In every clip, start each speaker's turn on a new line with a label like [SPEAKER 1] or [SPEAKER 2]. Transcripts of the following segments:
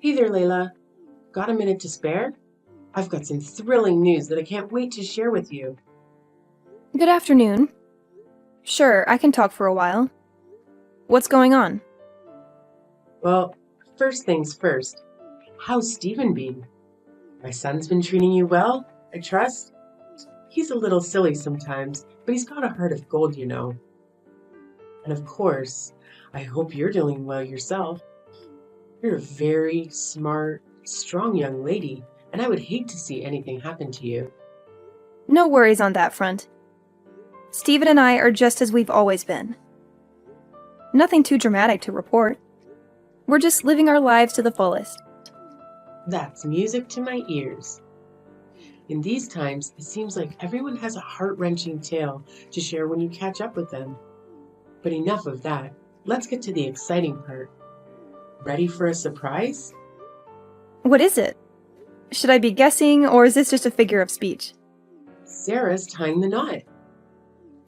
[SPEAKER 1] Hey there, Layla. Got a minute to spare? I've got some thrilling news that I can't wait to share with you.
[SPEAKER 2] Good afternoon. Sure, I can talk for a while. What's going on?
[SPEAKER 1] Well, first things first. How's Stephen been? My son's been treating you well, I trust? He's a little silly sometimes, but he's got a heart of gold, you know. And of course, I hope you're doing well yourself. You're a very smart, strong young lady, and I would hate to see anything happen to you.
[SPEAKER 2] No worries on that front. Stephen and I are just as we've always been. Nothing too dramatic to report. We're just living our lives to the fullest.
[SPEAKER 1] That's music to my ears. In these times, it seems like everyone has a heart-wrenching tale to share when you catch up with them. But enough of that. Let's get to the exciting part. Ready for a surprise?
[SPEAKER 2] What is it? Should I be guessing, or is this just a figure of speech?
[SPEAKER 1] Sarah's tying the knot.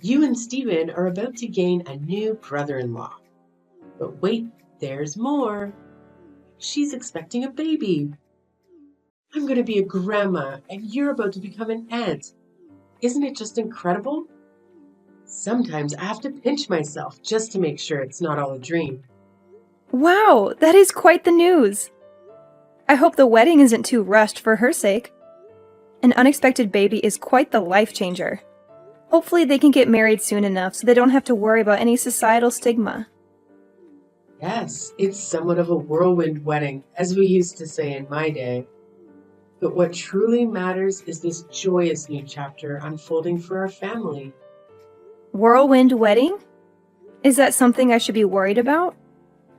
[SPEAKER 1] You and Stephen are about to gain a new brother-in-law. But wait, there's more. She's expecting a baby. I'm going to be a grandma, and you're about to become an aunt. Isn't it just incredible? Sometimes I have to pinch myself just to make sure it's not all a dream.
[SPEAKER 2] Wow, that is quite the news! I hope the wedding isn't too rushed for her sake. An unexpected baby is quite the life changer. Hopefully they can get married soon enough so they don't have to worry about any societal stigma.
[SPEAKER 1] Yes, it's somewhat of a whirlwind wedding, as we used to say in my day. But what truly matters is this joyous new chapter unfolding for our family.
[SPEAKER 2] Whirlwind wedding? Is that something I should be worried about?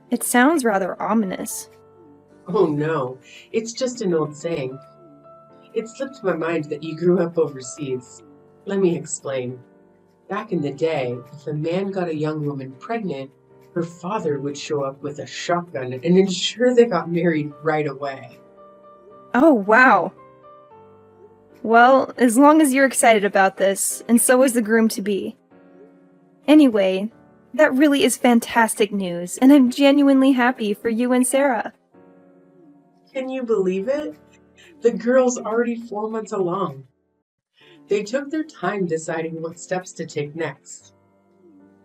[SPEAKER 2] It sounds rather ominous.
[SPEAKER 1] Oh no, it's just an old saying. It slipped my mind that you grew up overseas. Let me explain. Back in the day, if a man got a young woman pregnant, her father would show up with a shotgun and ensure they got married right away.
[SPEAKER 2] Oh, wow. Well, as long as you're excited about this, and so is the groom-to-be. Anyway, that really is fantastic news, and I'm genuinely happy for you and Sarah.
[SPEAKER 1] Can you believe it? The girl's already 4 months along. They took their time deciding what steps to take next.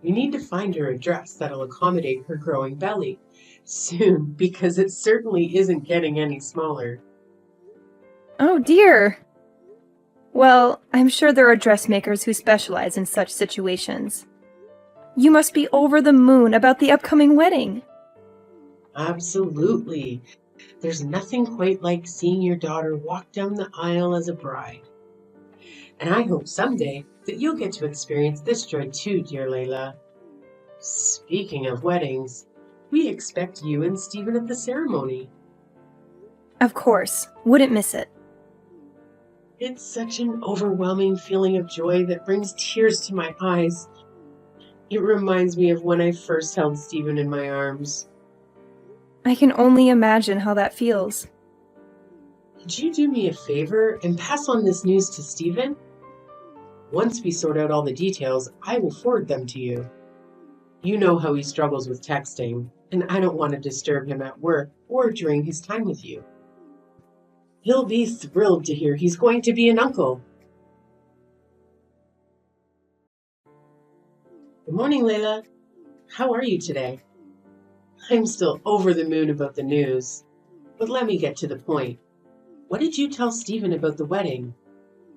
[SPEAKER 1] We need to find her a dress that'll accommodate her growing belly soon, because it certainly isn't getting any smaller.
[SPEAKER 2] Oh dear! Well, I'm sure there are dressmakers who specialize in such situations. You must be over the moon about the upcoming wedding.
[SPEAKER 1] Absolutely. There's nothing quite like seeing your daughter walk down the aisle as a bride. And I hope someday that you'll get to experience this joy too, dear Layla. Speaking of weddings, we expect you and Stephen at the ceremony.
[SPEAKER 2] Of course, wouldn't miss it.
[SPEAKER 1] It's such an overwhelming feeling of joy that brings tears to my eyes. It reminds me of when I first held Stephen in my arms.
[SPEAKER 2] I can only imagine how that feels.
[SPEAKER 1] Could you do me a favor and pass on this news to Stephen? Once we sort out all the details, I will forward them to you. You know how he struggles with texting, and I don't want to disturb him at work or during his time with you. He'll be thrilled to hear he's going to be an uncle. Good morning, Layla. How are you today? I'm still over the moon about the news. But let me get to the point. What did you tell Stephen about the wedding?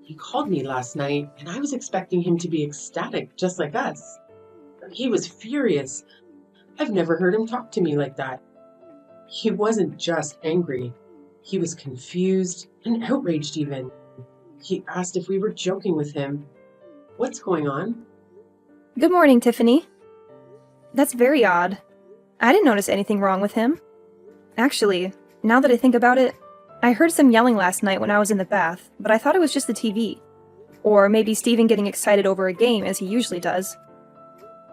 [SPEAKER 1] He called me last night, and I was expecting him to be ecstatic, just like us. He was furious. I've never heard him talk to me like that. He wasn't just angry. He was confused and outraged even. He asked if we were joking with him. What's going on?
[SPEAKER 2] Good morning, Tiffany. That's very odd. I didn't notice anything wrong with him. Actually, now that I think about it, I heard some yelling last night when I was in the bath, but I thought it was just the TV. Or maybe Stephen getting excited over a game, as he usually does.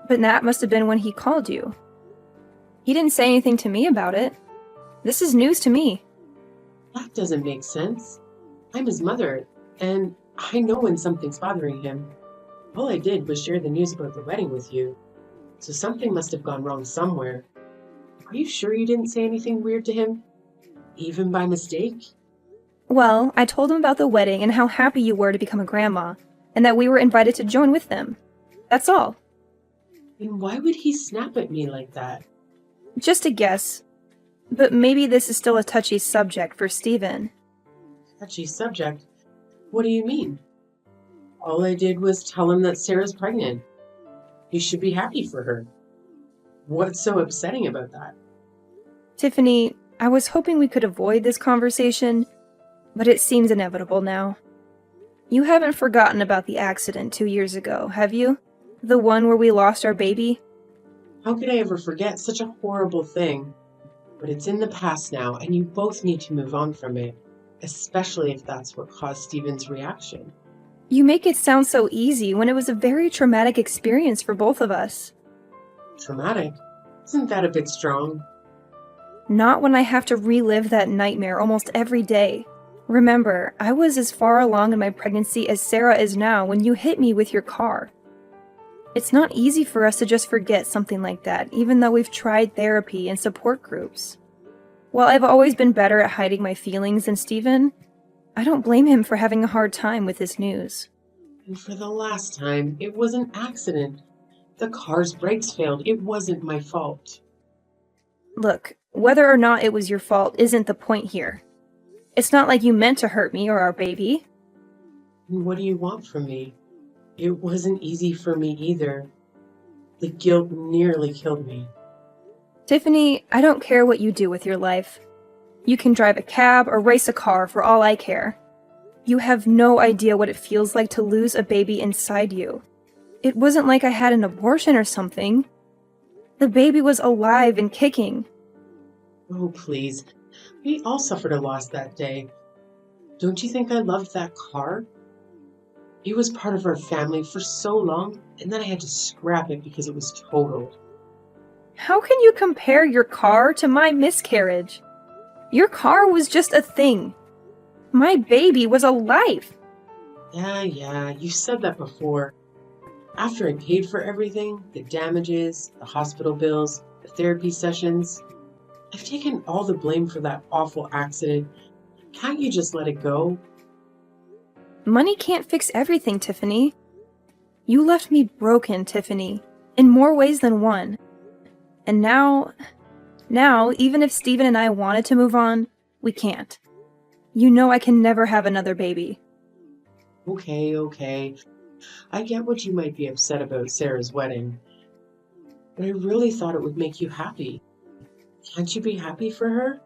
[SPEAKER 2] But that must have been when he called you. He didn't say anything to me about it. This is news to me.
[SPEAKER 1] That doesn't make sense. I'm his mother, and I know when something's bothering him. All I did was share the news about the wedding with you. So something must have gone wrong somewhere. Are you sure you didn't say anything weird to him? Even by mistake?
[SPEAKER 2] Well, I told him about the wedding and how happy you were to become a grandma, and that we were invited to join with them. That's all.
[SPEAKER 1] And why would he snap at me like that?
[SPEAKER 2] Just a guess. But maybe this is still a touchy subject for Steven.
[SPEAKER 1] Touchy subject? What do you mean? All I did was tell him that Sarah's pregnant. You should be happy for her. What's so upsetting about that?
[SPEAKER 2] Tiffany, I was hoping we could avoid this conversation, but it seems inevitable now. You haven't forgotten about the accident 2 years ago, have you? The one where we lost our baby?
[SPEAKER 1] How could I ever forget such a horrible thing? But it's in the past now, and you both need to move on from it, especially if that's what caused Steven's reaction.
[SPEAKER 2] You make it sound so easy when it was a very traumatic experience for both of us.
[SPEAKER 1] Traumatic? Isn't that a bit strong?
[SPEAKER 2] Not when I have to relive that nightmare almost every day. Remember, I was as far along in my pregnancy as Sarah is now when you hit me with your car. It's not easy for us to just forget something like that, even though we've tried therapy and support groups. While I've always been better at hiding my feelings than Steven, I don't blame him for having a hard time with this news.
[SPEAKER 1] And for the last time, it was an accident. The car's brakes failed. It wasn't my fault.
[SPEAKER 2] Look, whether or not it was your fault isn't the point here. It's not like you meant to hurt me or our baby.
[SPEAKER 1] And what do you want from me? It wasn't easy for me either. The guilt nearly killed me.
[SPEAKER 2] Tiffany, I don't care what you do with your life. You can drive a cab or race a car for all I care. You have no idea what it feels like to lose a baby inside you. It wasn't like I had an abortion or something. The baby was alive and kicking.
[SPEAKER 1] Oh, please. We all suffered a loss that day. Don't you think I loved that car? It was part of our family for so long, and then I had to scrap it because it was totaled.
[SPEAKER 2] How can you compare your car to my miscarriage? Your car was just a thing. My baby was alive.
[SPEAKER 1] Yeah, you said that before. After I paid for everything, the damages, the hospital bills, the therapy sessions, I've taken all the blame for that awful accident. Can't you just let it go?
[SPEAKER 2] Money can't fix everything, Tiffany. You left me broken, Tiffany, in more ways than one. And now, even if Steven and I wanted to move on, we can't. You know I can never have another baby.
[SPEAKER 1] Okay. I get what you might be upset about Sarah's wedding, but I really thought it would make you happy. Can't you be happy for her?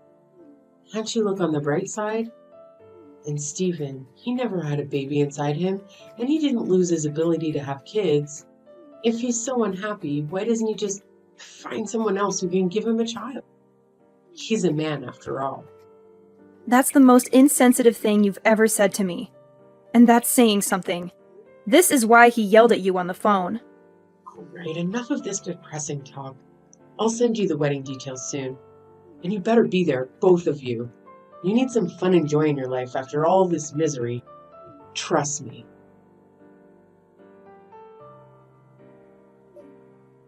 [SPEAKER 1] Can't you look on the bright side? And Steven, he never had a baby inside him, and he didn't lose his ability to have kids. If he's so unhappy, why doesn't he just find someone else who can give him a child? He's a man after all.
[SPEAKER 2] That's the most insensitive thing you've ever said to me. And that's saying something. This is why he yelled at you on the phone.
[SPEAKER 1] All right, enough of this depressing talk. I'll send you the wedding details soon. And you better be there, both of you. You need some fun and joy in your life after all this misery. Trust me.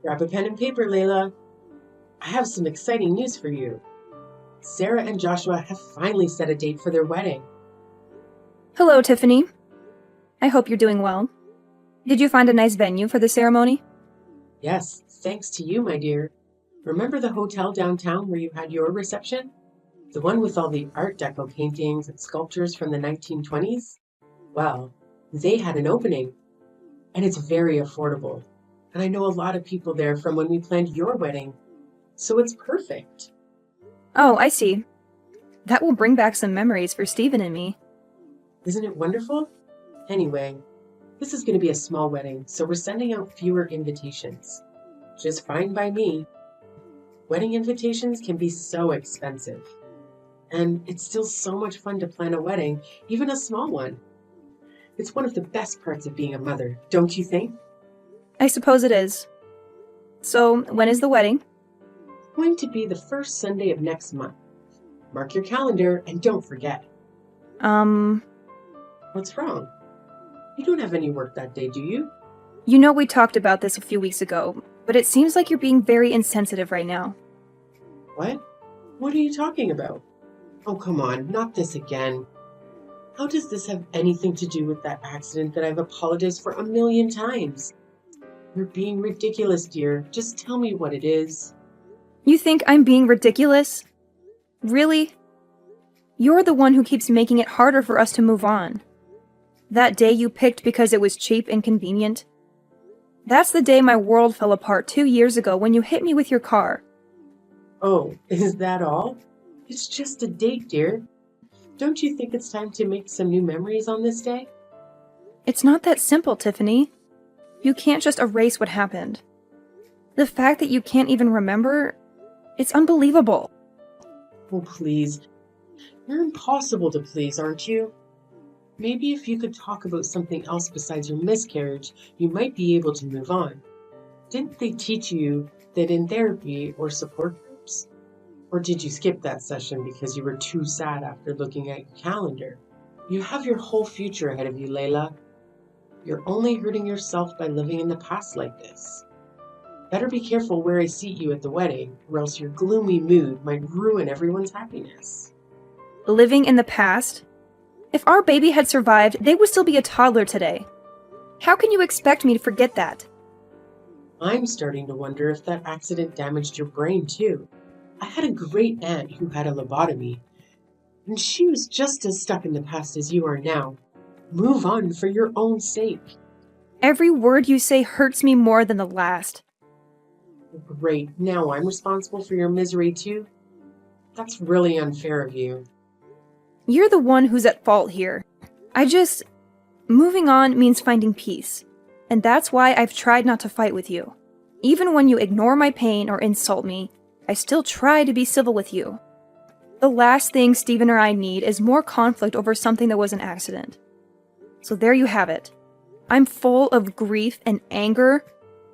[SPEAKER 1] Grab a pen and paper, Layla. I have some exciting news for you. Sarah and Joshua have finally set a date for their wedding.
[SPEAKER 2] Hello, Tiffany. I hope you're doing well. Did you find a nice venue for the ceremony?
[SPEAKER 1] Yes, thanks to you, my dear. Remember the hotel downtown where you had your reception? The one with all the Art Deco paintings and sculptures from the 1920s? Well, they had an opening, and it's very affordable. And I know a lot of people there from when we planned your wedding, so it's perfect.
[SPEAKER 2] Oh, I see. That will bring back some memories for Steven and me.
[SPEAKER 1] Isn't it wonderful? Anyway, this is going to be a small wedding, so we're sending out fewer invitations. Which is fine by me. Wedding invitations can be so expensive. And it's still so much fun to plan a wedding, even a small one. It's one of the best parts of being a mother, don't you think?
[SPEAKER 2] I suppose it is. So, when is the wedding?
[SPEAKER 1] It's going to be the first Sunday of next month. Mark your calendar and don't forget. What's wrong? You don't have any work that day, do you?
[SPEAKER 2] You know we talked about this a few weeks ago, but it seems like you're being very insensitive right now.
[SPEAKER 1] What? What are you talking about? Oh, come on, not this again. How does this have anything to do with that accident that I've apologized for a million times? You're being ridiculous, dear. Just tell me what it is.
[SPEAKER 2] You think I'm being ridiculous? Really? You're the one who keeps making it harder for us to move on. That day you picked because it was cheap and convenient. That's the day my world fell apart 2 years ago when you hit me with your car.
[SPEAKER 1] Oh, is that all? It's just a date, dear. Don't you think it's time to make some new memories on this day?
[SPEAKER 2] It's not that simple, Tiffany. You can't just erase what happened. The fact that you can't even remember, it's unbelievable.
[SPEAKER 1] Oh, please. You're impossible to please, aren't you? Maybe if you could talk about something else besides your miscarriage, you might be able to move on. Didn't they teach you that in therapy or support groups? Or did you skip that session because you were too sad after looking at your calendar? You have your whole future ahead of you, Layla. You're only hurting yourself by living in the past like this. Better be careful where I seat you at the wedding, or else your gloomy mood might ruin everyone's happiness.
[SPEAKER 2] Living in the past? If our baby had survived, they would still be a toddler today. How can you expect me to forget that?
[SPEAKER 1] I'm starting to wonder if that accident damaged your brain too. I had a great aunt who had a lobotomy, and she was just as stuck in the past as you are now. Move on for your own sake.
[SPEAKER 2] Every word you say hurts me more than the last.
[SPEAKER 1] Great, now I'm responsible for your misery too? That's really unfair of you.
[SPEAKER 2] You're the one who's at fault here. Moving on means finding peace. And that's why I've tried not to fight with you. Even when you ignore my pain or insult me, I still try to be civil with you. The last thing Steven or I need is more conflict over something that was an accident. So there you have it. I'm full of grief and anger,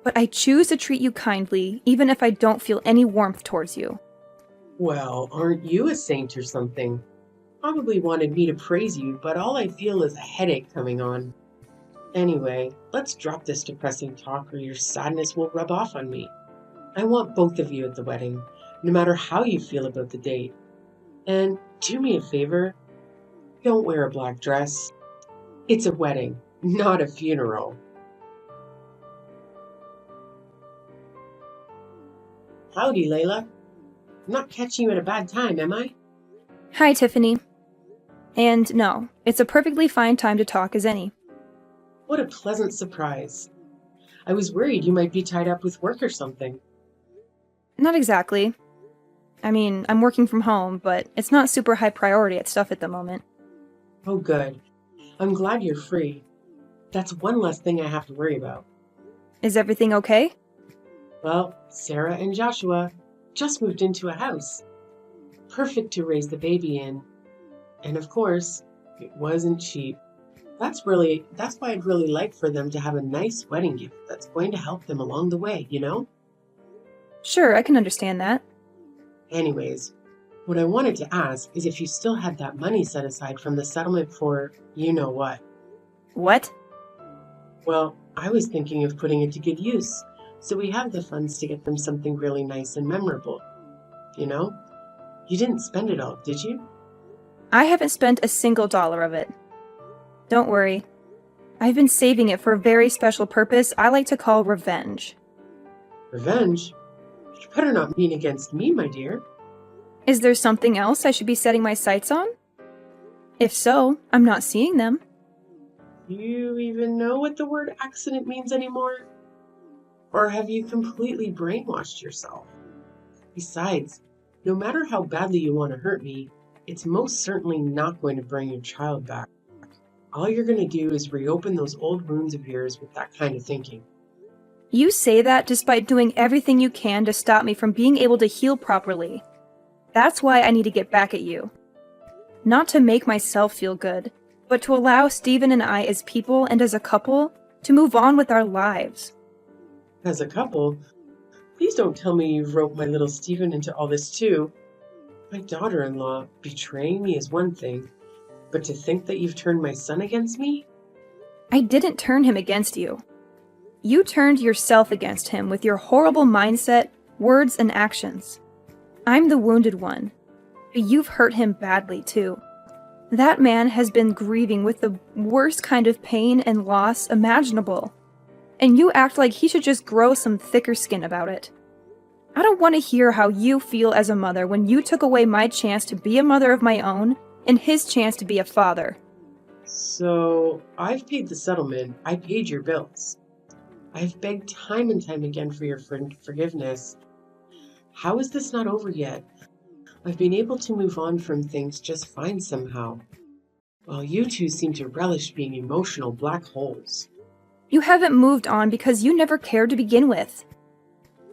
[SPEAKER 2] but I choose to treat you kindly, even if I don't feel any warmth towards you.
[SPEAKER 1] Well, aren't you a saint or something? Probably wanted me to praise you, but all I feel is a headache coming on. Anyway, let's drop this depressing talk or your sadness will rub off on me. I want both of you at the wedding, no matter how you feel about the date. And do me a favor, don't wear a black dress. It's a wedding, not a funeral. Howdy, Layla. I'm not catching you at a bad time, am I?
[SPEAKER 2] Hi, Tiffany. And no, it's a perfectly fine time to talk as any.
[SPEAKER 1] What a pleasant surprise. I was worried you might be tied up with work or something.
[SPEAKER 2] Not exactly. I mean, I'm working from home, but it's not super high priority at stuff at the moment.
[SPEAKER 1] Oh, good. I'm glad you're free. That's one less thing I have to worry about.
[SPEAKER 2] Is everything okay?
[SPEAKER 1] Well, Sarah and Joshua just moved into a house. Perfect to raise the baby in. And of course, it wasn't cheap. That's why I'd really like for them to have a nice wedding gift that's going to help them along the way, you know?
[SPEAKER 2] Sure, I can understand that.
[SPEAKER 1] Anyways, what I wanted to ask is if you still had that money set aside from the settlement for you know what.
[SPEAKER 2] What?
[SPEAKER 1] Well, I was thinking of putting it to good use, so we have the funds to get them something really nice and memorable. You know? You didn't spend it all, did you?
[SPEAKER 2] I haven't spent a single dollar of it. Don't worry. I've been saving it for a very special purpose I like to call revenge.
[SPEAKER 1] Revenge? You better not mean against me, my dear.
[SPEAKER 2] Is there something else I should be setting my sights on? If so, I'm not seeing them.
[SPEAKER 1] Do you even know what the word accident means anymore? Or have you completely brainwashed yourself? Besides, no matter how badly you want to hurt me, it's most certainly not going to bring your child back. All you're going to do is reopen those old wounds of yours with that kind of thinking.
[SPEAKER 2] You say that despite doing everything you can to stop me from being able to heal properly. That's why I need to get back at you. Not to make myself feel good, but to allow Steven and I as people and as a couple to move on with our lives.
[SPEAKER 1] As a couple, please don't tell me you've roped my little Steven into all this too. My daughter-in-law betraying me is one thing, but to think that you've turned my son against me?
[SPEAKER 2] I didn't turn him against you. You turned yourself against him with your horrible mindset, words, and actions. I'm the wounded one, But you've hurt him badly, too. That man has been grieving with the worst kind of pain and loss imaginable. And you act like he should just grow some thicker skin about it. I don't want to hear how you feel as a mother when you took away my chance to be a mother of my own and his chance to be a father.
[SPEAKER 1] So, I've paid the settlement. I paid your bills. I've begged time and time again for your forgiveness. How is this not over yet? I've been able to move on from things just fine somehow, while you two seem to relish being emotional black holes.
[SPEAKER 2] You haven't moved on because you never cared to begin with.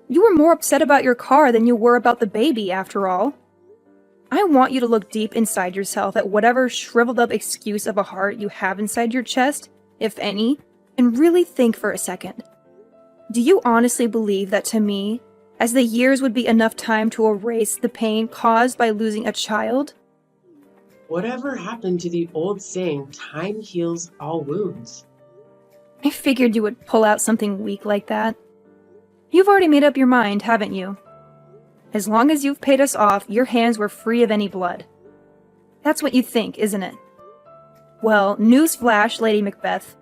[SPEAKER 2] You were more upset about your car than you were about the baby, after all. I want you to look deep inside yourself at whatever shriveled up excuse of a heart you have inside your chest, if any, and really think for a second. Do you honestly believe that to me, as the years would be enough time to erase the pain caused by losing a child?
[SPEAKER 1] Whatever happened to the old saying, time heals all wounds?
[SPEAKER 2] I figured you would pull out something weak like that. You've already made up your mind, haven't you? As long as you've paid us off, your hands were free of any blood. That's what you think, isn't it? Well, newsflash, Lady Macbeth.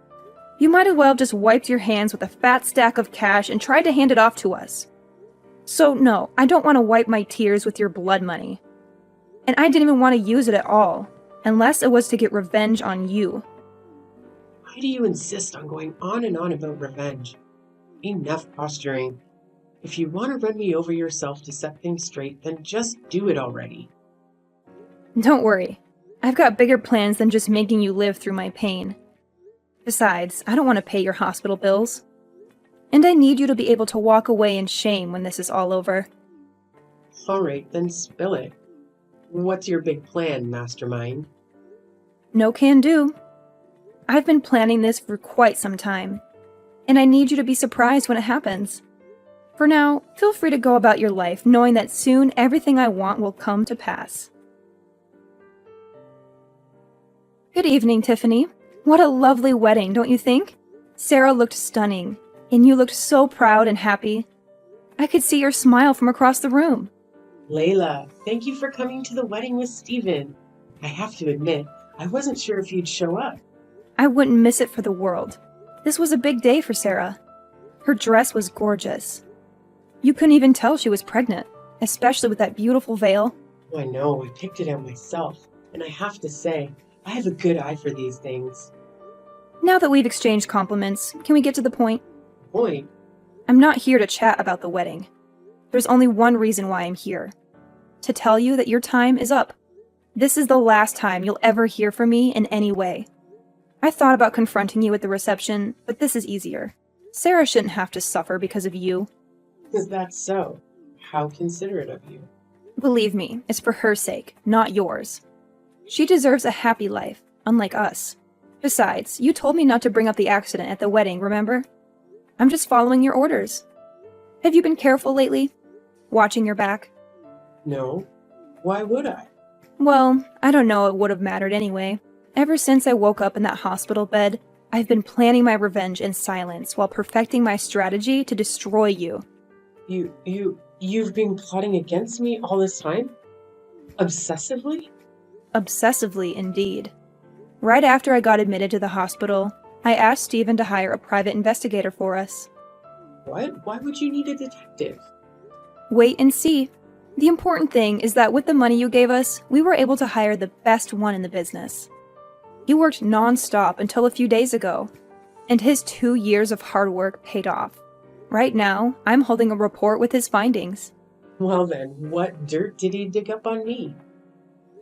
[SPEAKER 2] You might as well have just wiped your hands with a fat stack of cash and tried to hand it off to us. So no, I don't want to wipe my tears with your blood money. And I didn't even want to use it at all, unless it was to get revenge on you.
[SPEAKER 1] Why do you insist on going on and on about revenge? Enough posturing. If you want to run me over yourself to set things straight, then just do it already.
[SPEAKER 2] Don't worry. I've got bigger plans than just making you live through my pain. Besides, I don't want to pay your hospital bills. And I need you to be able to walk away in shame when this is all over.
[SPEAKER 1] All right, then spill it. What's your big plan, mastermind?
[SPEAKER 2] No can do. I've been planning this for quite some time, and I need you to be surprised when it happens. For now, feel free to go about your life knowing that soon everything I want will come to pass. Good evening, Tiffany. What a lovely wedding, don't you think? Sarah looked stunning, and you looked so proud and happy. I could see your smile from across the room.
[SPEAKER 1] Layla, thank you for coming to the wedding with Stephen. I have to admit, I wasn't sure if you'd show up.
[SPEAKER 2] I wouldn't miss it for the world. This was a big day for Sarah. Her dress was gorgeous. You couldn't even tell she was pregnant, especially with that beautiful veil.
[SPEAKER 1] Oh, I know, I picked it out myself, and I have to say, I have a good eye for these things.
[SPEAKER 2] Now that we've exchanged compliments, can we get to the point?
[SPEAKER 1] Point?
[SPEAKER 2] I'm not here to chat about the wedding. There's only one reason why I'm here. To tell you that your time is up. This is the last time you'll ever hear from me in any way. I thought about confronting you at the reception, but this is easier. Sarah shouldn't have to suffer because of you.
[SPEAKER 1] Is that so? How considerate of you.
[SPEAKER 2] Believe me, it's for her sake, not yours. She deserves a happy life, unlike us. Besides, you told me not to bring up the accident at the wedding, remember? I'm just following your orders. Have you been careful lately? Watching your back?
[SPEAKER 1] No. Why would I?
[SPEAKER 2] Well, I don't know it would have mattered anyway. Ever since I woke up in that hospital bed, I've been planning my revenge in silence while perfecting my strategy to destroy you.
[SPEAKER 1] You've been plotting against me all this time? Obsessively?
[SPEAKER 2] Obsessively, indeed. Right after I got admitted to the hospital, I asked Stephen to hire a private investigator for us.
[SPEAKER 1] What? Why would you need a detective?
[SPEAKER 2] Wait and see. The important thing is that with the money you gave us, we were able to hire the best one in the business. He worked non-stop until a few days ago, and his 2 years of hard work paid off. Right now, I'm holding a report with his findings.
[SPEAKER 1] Well then, what dirt did he dig up on me?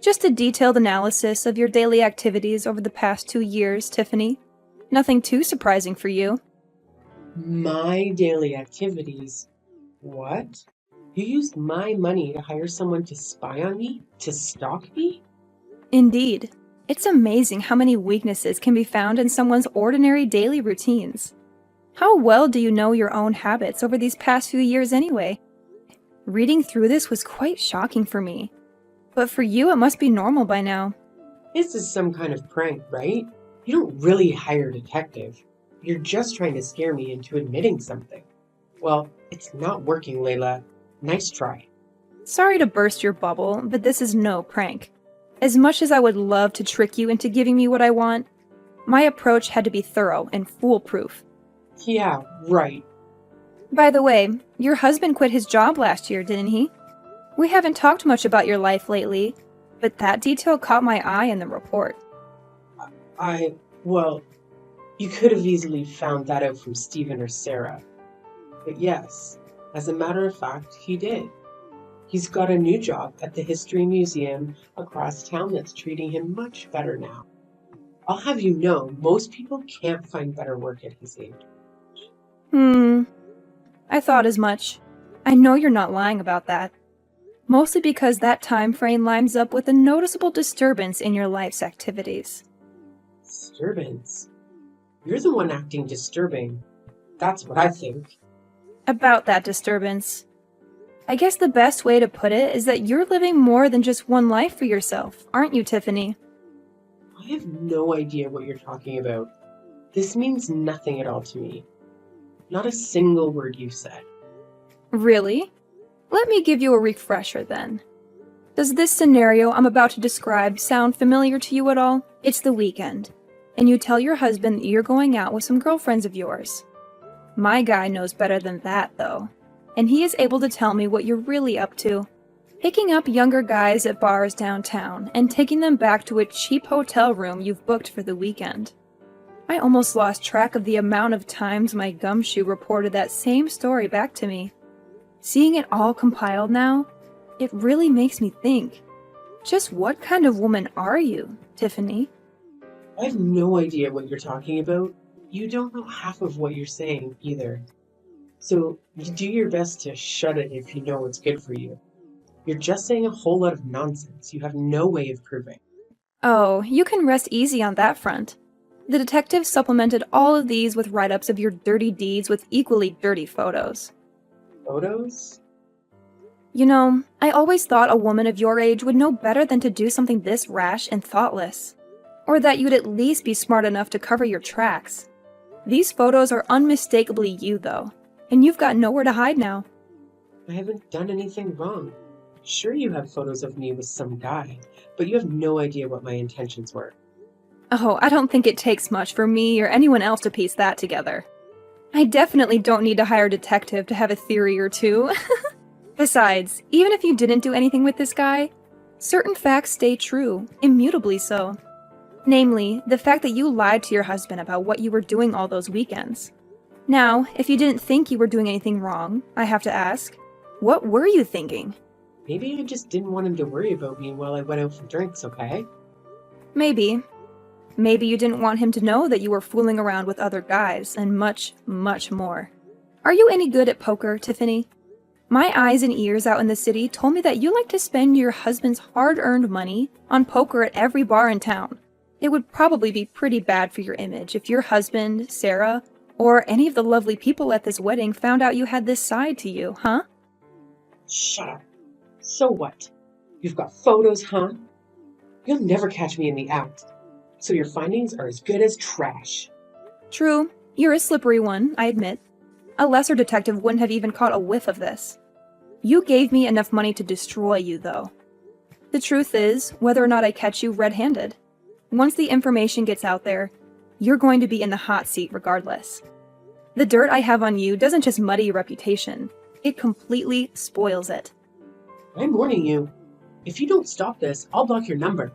[SPEAKER 2] Just a detailed analysis of your daily activities over the past 2 years, Tiffany. Nothing too surprising for you.
[SPEAKER 1] My daily activities? What? You used my money to hire someone to spy on me? To stalk me?
[SPEAKER 2] Indeed. It's amazing how many weaknesses can be found in someone's ordinary daily routines. How well do you know your own habits over these past few years anyway? Reading through this was quite shocking for me. But for you, it must be normal by now.
[SPEAKER 1] This is some kind of prank, right? You don't really hire a detective. You're just trying to scare me into admitting something. Well, it's not working, Layla. Nice try.
[SPEAKER 2] Sorry to burst your bubble, but this is no prank. As much as I would love to trick you into giving me what I want, my approach had to be thorough and foolproof.
[SPEAKER 1] Yeah, right.
[SPEAKER 2] By the way, your husband quit his job last year, didn't he? We haven't talked much about your life lately, but that detail caught my eye in the report.
[SPEAKER 1] Well, you could have easily found that out from Stephen or Sarah. But yes, as a matter of fact, he did. He's got a new job at the History Museum across town that's treating him much better now. I'll have you know, most people can't find better work at his age.
[SPEAKER 2] I thought as much. I know you're not lying about that. Mostly because that time frame lines up with a noticeable disturbance in your life's activities.
[SPEAKER 1] Disturbance? You're the one acting disturbing. That's what I think.
[SPEAKER 2] About that disturbance. I guess the best way to put it is that you're living more than just one life for yourself, aren't you, Tiffany?
[SPEAKER 1] I have no idea what you're talking about. This means nothing at all to me. Not a single word you said.
[SPEAKER 2] Really? Let me give you a refresher then. Does this scenario I'm about to describe sound familiar to you at all? It's the weekend, and you tell your husband that you're going out with some girlfriends of yours. My guy knows better than that, though, and he is able to tell me what you're really up to. Picking up younger guys at bars downtown and taking them back to a cheap hotel room you've booked for the weekend. I almost lost track of the amount of times my gumshoe reported that same story back to me. Seeing it all compiled now, it really makes me think. Just what kind of woman are you, Tiffany?
[SPEAKER 1] I have no idea what you're talking about. You don't know half of what you're saying either. So you do your best to shut it if you know what's good for you. You're just saying a whole lot of nonsense you have no way of proving.
[SPEAKER 2] Oh, you can rest easy on that front. The detective supplemented all of these with write-ups of your dirty deeds with equally dirty photos.
[SPEAKER 1] Photos?
[SPEAKER 2] You know, I always thought a woman of your age would know better than to do something this rash and thoughtless. Or that you'd at least be smart enough to cover your tracks. These photos are unmistakably you, though, and you've got nowhere to hide now.
[SPEAKER 1] I haven't done anything wrong. Sure, you have photos of me with some guy, but you have no idea what my intentions were.
[SPEAKER 2] Oh, I don't think it takes much for me or anyone else to piece that together. I definitely don't need to hire a detective to have a theory or two. Besides, even if you didn't do anything with this guy, certain facts stay true, immutably so. Namely, the fact that you lied to your husband about what you were doing all those weekends. Now, if you didn't think you were doing anything wrong, I have to ask, what were you thinking?
[SPEAKER 1] Maybe I just didn't want him to worry about me while I went out for drinks, okay?
[SPEAKER 2] Maybe. Maybe you didn't want him to know that you were fooling around with other guys, and much, much more. Are you any good at poker, Tiffany? My eyes and ears out in the city told me that you like to spend your husband's hard-earned money on poker at every bar in town. It would probably be pretty bad for your image if your husband, Sarah, or any of the lovely people at this wedding found out you had this side to you, huh?
[SPEAKER 1] Shut up. So what? You've got photos, huh? You'll never catch me in the act. So your findings are as good as trash.
[SPEAKER 2] True. You're a slippery one, I admit. A lesser detective wouldn't have even caught a whiff of this. You gave me enough money to destroy you, though. The truth is, whether or not I catch you red-handed, once the information gets out there, you're going to be in the hot seat regardless. The dirt I have on you doesn't just muddy your reputation, it completely spoils it.
[SPEAKER 1] I'm warning you. If you don't stop this, I'll block your number.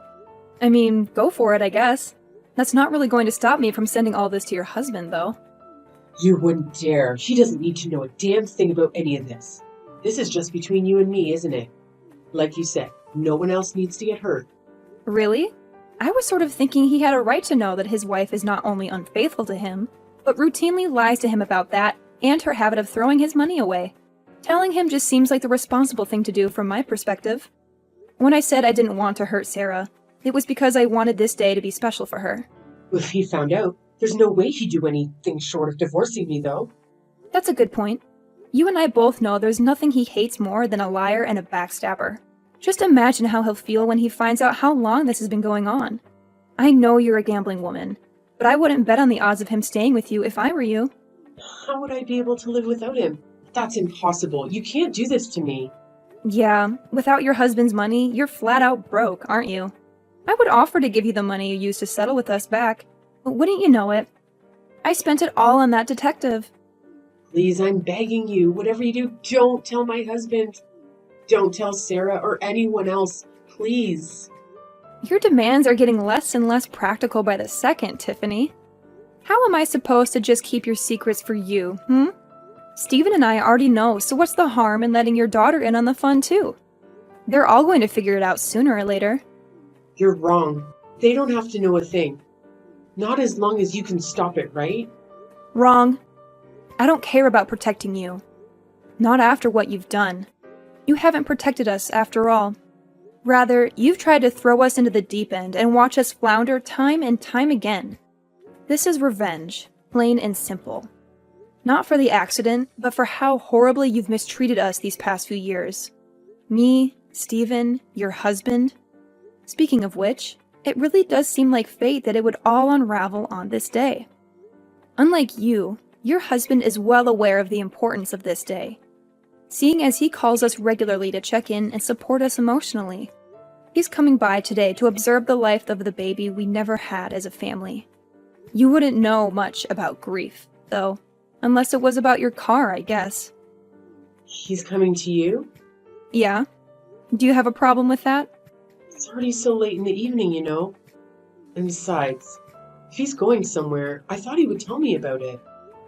[SPEAKER 2] I mean, go for it, I guess. That's not really going to stop me from sending all this to your husband, though.
[SPEAKER 1] You wouldn't dare. He doesn't need to know a damn thing about any of this. This is just between you and me, isn't it? Like you said, no one else needs to get hurt.
[SPEAKER 2] Really? I was sort of thinking he had a right to know that his wife is not only unfaithful to him, but routinely lies to him about that and her habit of throwing his money away. Telling him just seems like the responsible thing to do from my perspective. When I said I didn't want to hurt Sarah, it was because I wanted this day to be special for her.
[SPEAKER 1] If he found out, there's no way he'd do anything short of divorcing me, though.
[SPEAKER 2] That's a good point. You and I both know there's nothing he hates more than a liar and a backstabber. Just imagine how he'll feel when he finds out how long this has been going on. I know you're a gambling woman, but I wouldn't bet on the odds of him staying with you if I were you.
[SPEAKER 1] How would I be able to live without him? That's impossible. You can't do this to me.
[SPEAKER 2] Yeah, without your husband's money, you're flat out broke, aren't you? I would offer to give you the money you used to settle with us back, but wouldn't you know it? I spent it all on that detective.
[SPEAKER 1] Please, I'm begging you, whatever you do, don't tell my husband. Don't tell Sarah or anyone else, please.
[SPEAKER 2] Your demands are getting less and less practical by the second, Tiffany. How am I supposed to just keep your secrets for you, Stephen and I already know, so what's the harm in letting your daughter in on the fun too? They're all going to figure it out sooner or later.
[SPEAKER 1] You're wrong. They don't have to know a thing. Not as long as you can stop it, right?
[SPEAKER 2] Wrong. I don't care about protecting you. Not after what you've done. You haven't protected us after all. Rather, you've tried to throw us into the deep end and watch us flounder time and time again. This is revenge, plain and simple. Not for the accident, but for how horribly you've mistreated us these past few years. Me, Stephen, your husband. Speaking of which, it really does seem like fate that it would all unravel on this day. Unlike you, your husband is well aware of the importance of this day, seeing as he calls us regularly to check in and support us emotionally. He's coming by today to observe the life of the baby we never had as a family. You wouldn't know much about grief, though, unless it was about your car, I guess.
[SPEAKER 1] He's coming to you?
[SPEAKER 2] Yeah? Do you have a problem with that?
[SPEAKER 1] It's already so late in the evening, you know. And besides, if he's going somewhere, I thought he would tell me about it.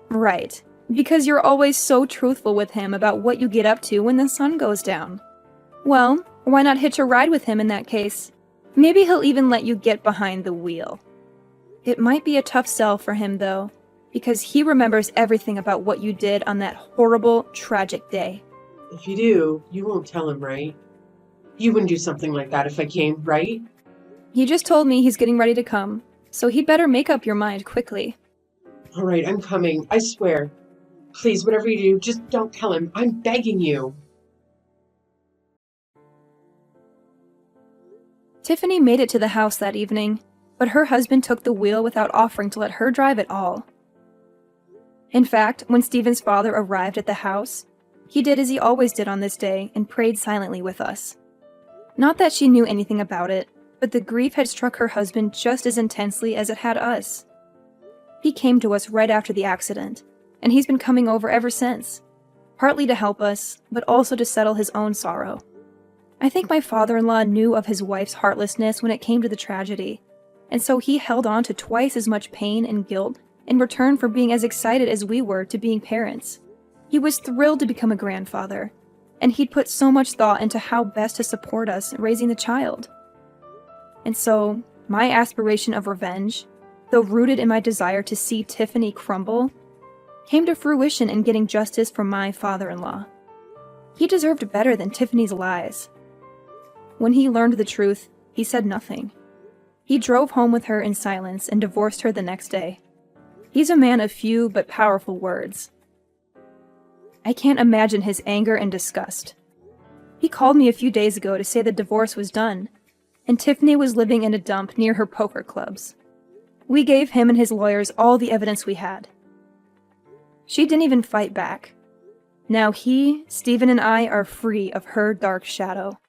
[SPEAKER 2] Right. Because you're always so truthful with him about what you get up to when the sun goes down. Well, why not hitch a ride with him in that case? Maybe he'll even let you get behind the wheel. It might be a tough sell for him, though, because he remembers everything about what you did on that horrible, tragic day.
[SPEAKER 1] If you do, you won't tell him, right? You wouldn't do something like that if I came, right?
[SPEAKER 2] He just told me he's getting ready to come, so he'd better make up your mind quickly.
[SPEAKER 1] All right, I'm coming, I swear. Please, whatever you do, just don't tell him. I'm begging you.
[SPEAKER 2] Tiffany made it to the house that evening, but her husband took the wheel without offering to let her drive at all. In fact, when Stephen's father arrived at the house, he did as he always did on this day and prayed silently with us. Not that she knew anything about it, but the grief had struck her husband just as intensely as it had us. He came to us right after the accident, and he's been coming over ever since, partly to help us, but also to settle his own sorrow. I think my father-in-law knew of his wife's heartlessness when it came to the tragedy, and so he held on to twice as much pain and guilt in return for being as excited as we were to being parents. He was thrilled to become a grandfather, and he'd put so much thought into how best to support us in raising the child. And so, my aspiration of revenge, though rooted in my desire to see Tiffany crumble, came to fruition in getting justice for my father-in-law. He deserved better than Tiffany's lies. When he learned the truth, he said nothing. He drove home with her in silence and divorced her the next day. He's a man of few but powerful words. I can't imagine his anger and disgust. He called me a few days ago to say the divorce was done, and Tiffany was living in a dump near her poker clubs. We gave him and his lawyers all the evidence we had. She didn't even fight back. Now he, Stephen, and I are free of her dark shadow.